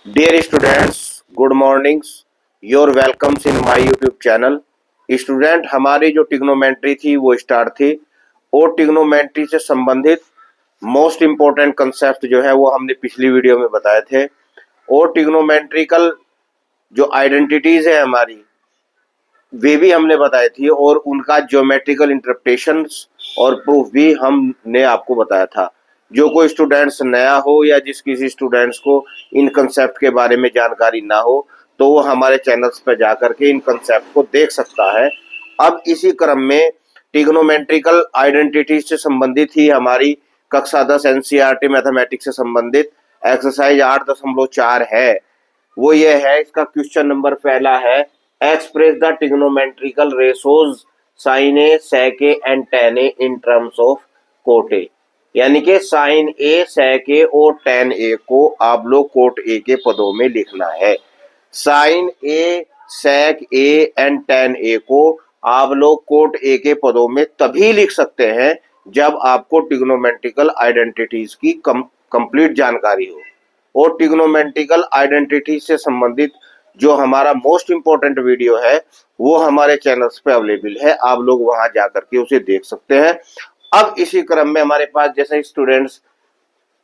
Dear students, good mornings. Your welcomes in my YouTube channel. Student, हमारी जो trigonometry थी वो स्टार्ट थी और टिग्नोमेट्री से संबंधित मोस्ट इम्पोर्टेंट कंसेप्ट जो है वो हमने पिछली वीडियो में बताए थे और टिग्नोमेट्रिकल जो आइडेंटिटीज है हमारी वे भी हमने बताई थी और उनका ज्योमेट्रिकल इंटरप्रिटेशंस और प्रूफ भी हमने आपको बताया था। जो कोई स्टूडेंट्स नया हो या जिस किसी स्टूडेंट्स को इन कंसेप्ट के बारे में जानकारी ना हो तो वो हमारे चैनल्स पर जा करके इन कंसेप्ट को देख सकता है। अब इसी क्रम में टिग्नोमेट्रिकल आइडेंटिटी से संबंधित ही हमारी कक्षा 10 एनसीईआरटी मैथमेटिक्स से संबंधित एक्सरसाइज 8.4 है। वो ये है, इसका क्वेश्चन नंबर पहला है, express the trigonometrical ratios sine A sec A and tan A in terms of cot A. यानी कि साइन ए सेक ए और टेन ए को आप लोग कोट ए के पदों में लिखना है। Sine A sec A and tan A को आप लोग कोट ए के पदों में तभी लिख सकते हैं जब आपको ट्रिग्नोमेट्रिकल आइडेंटिटीज की कंप्लीट जानकारी हो। और ट्रिग्नोमेट्रिकल आइडेंटिटी से संबंधित जो हमारा मोस्ट इंपोर्टेंट वीडियो है वो हमारे चैनल्स पे अवेलेबल है, आप लोग वहां जाकर के उसे देख सकते हैं। अब इसी क्रम में हमारे पास जैसे स्टूडेंट्स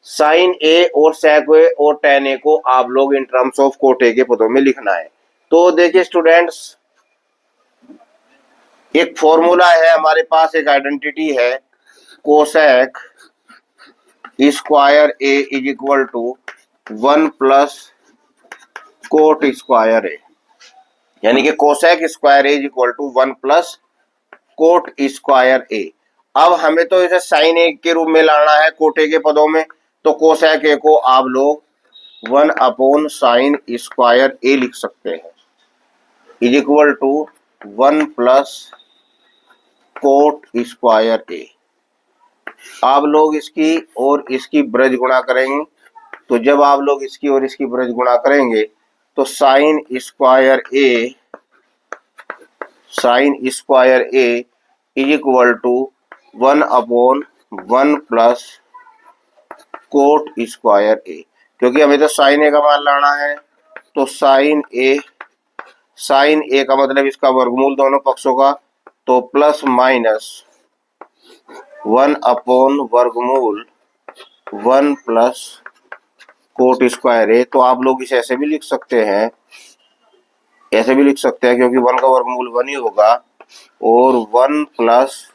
साइन ए और सेक ए और टेन ए को आप लोग इन टर्म्स ऑफ कोट ए के पदों में लिखना है। तो देखिए स्टूडेंट्स, एक फॉर्मूला है हमारे पास, एक आइडेंटिटी है, cosec square A is equal to 1 plus cot square A. यानी कि cosec square A is equal to 1 plus cot square A. अब हमें तो इसे साइन ए के रूप में लाना है कोट ए के पदों में, तो कोसेक ए को आप लोग 1 अपॉन साइन स्क्वायर ए लिख सकते हैं is equal to 1 plus cot square A. आप लोग इसकी और इसकी ब्रज गुणा करेंगे, तो जब आप लोग इसकी और इसकी ब्रज गुणा करेंगे तो sine square A is equal to 1 upon 1 plus cot square A. क्योंकि हमें तो साइन ए का मान लाना है, तो साइन ए का मतलब इसका वर्गमूल दोनों पक्षों का, तो प्लस माइनस 1 अपॉन वर्गमूल 1 प्लस कोट स्क्वायर ए। तो आप लोग इसे ऐसे भी लिख सकते हैं, क्योंकि 1 का वर्गमूल 1 ही होगा और 1 प्लस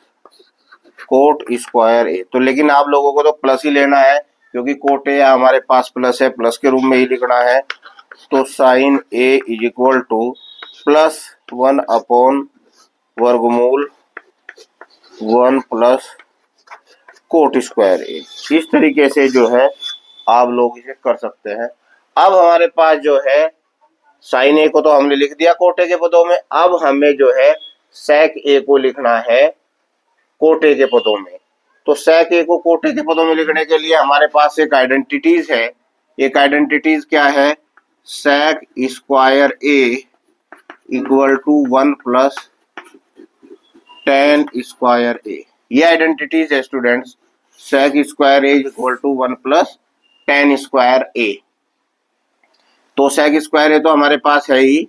कोट स्क्वायर ए। तो लेकिन आप लोगों को तो प्लस ही लेना है क्योंकि कोट ए हमारे पास प्लस है, प्लस के रूप में ही लिखना है। तो sine A is equal to plus 1 upon वर्गमूल 1 प्लस कोट स्क्वायर ए। इस तरीके से जो है आप लोग इसे कर सकते हैं। अब हमारे पास जो है साइन ए को तो हमने लिख दिया कोट ए के पदों में, अब हमें जो है सेक ए को लिखना है कोट ए के पदों में। तो सेक ए को कोट ए के पदों में लिखने के लिए हमारे पास एक आइडेंटिटीज है। एक आइडेंटिटीज क्या है? Sec square A equal to 1 plus tan square A. ये आइडेंटिटीज है students, sec square A equal to 1 plus tan square A. तो सेक स्क्वायर ए तो हमारे पास है ही,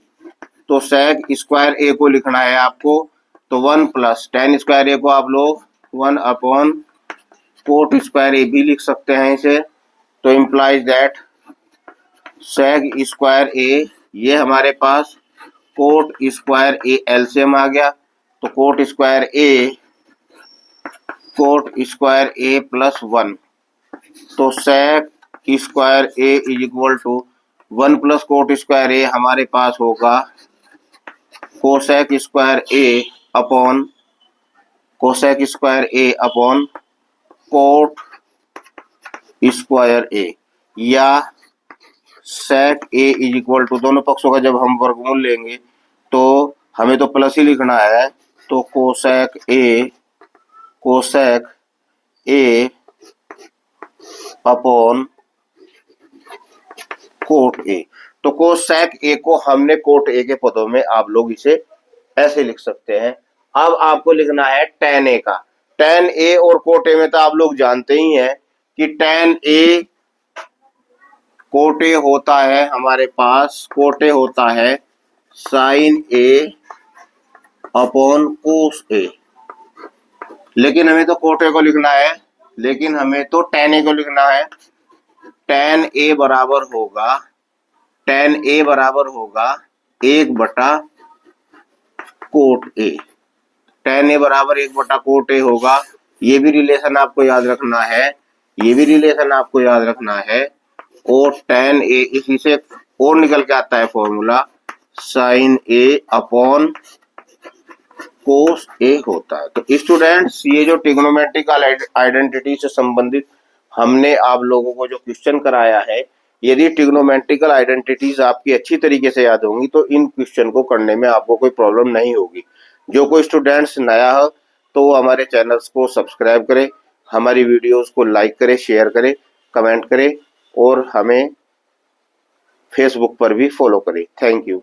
तो सेक स्क्वायर ए को लिखना है आपको, तो 1 प्लस टेन स्क्वायर ए को आप लोग 1 अपॉन कोट स्क्वायर ए भी लिख सकते हैं इसे। तो implies that sec square A, ये हमारे पास कोट स्क्वायर ए एलसीएम आ गया, तो कोट स्क्वायर ए प्लस 1। तो sec square A is equal to 1 plus cot square A हमारे पास होगा cosec square A upon cot square A, या sec A is equal to, दोनों पक्षों का जब हम वर्गमूल लेंगे तो हमें तो प्लस ही लिखना है, तो cosec A upon cot A. तो कोसेक ए को हमने कोट ए के पदों में आप लोग इसे ऐसे लिख सकते हैं। अब आपको लिखना है टेन ए का। टेन ए और कोट ए में तो आप लोग जानते ही हैं कि टेन ए कोट ए होता है हमारे पास, कोट ए होता है साइन ए अपॉन कोस ए। लेकिन हमें तो कोट ए को लिखना है, लेकिन हमें तो टेन ए को लिखना है। टेन ए बराबर होगा, टेन ए बराबर होगा 1/कोट ए। टेन ए बराबर 1/कोट ए होगा। ये भी रिलेशन आपको याद रखना है, ये भी रिलेशन आपको याद रखना है। और टेन ए, इसी से और निकल के आता है फॉर्मूला, साइन ए अपॉन कोस ए होता है। तो स्टूडेंट्स, ये जो ट्रिग्नोमेट्रिकल आइडेंटिटी से संबंधित हमने आप लोगों को जो क्वेश्चन कराया है, यदि ट्रिग्नोमेट्रिकल आइडेंटिटीज आपकी अच्छी तरीके से याद होंगी तो इन क्वेश्चन को करने में आपको कोई प्रॉब्लम नहीं होगी। जो कोई स्टूडेंट्स नया हो तो वो हमारे चैनल्स को सब्सक्राइब करे, हमारी वीडियोस को लाइक करे, शेयर करे, कमेंट करे और हमें फेसबुक पर भी फॉलो करे। Thank you.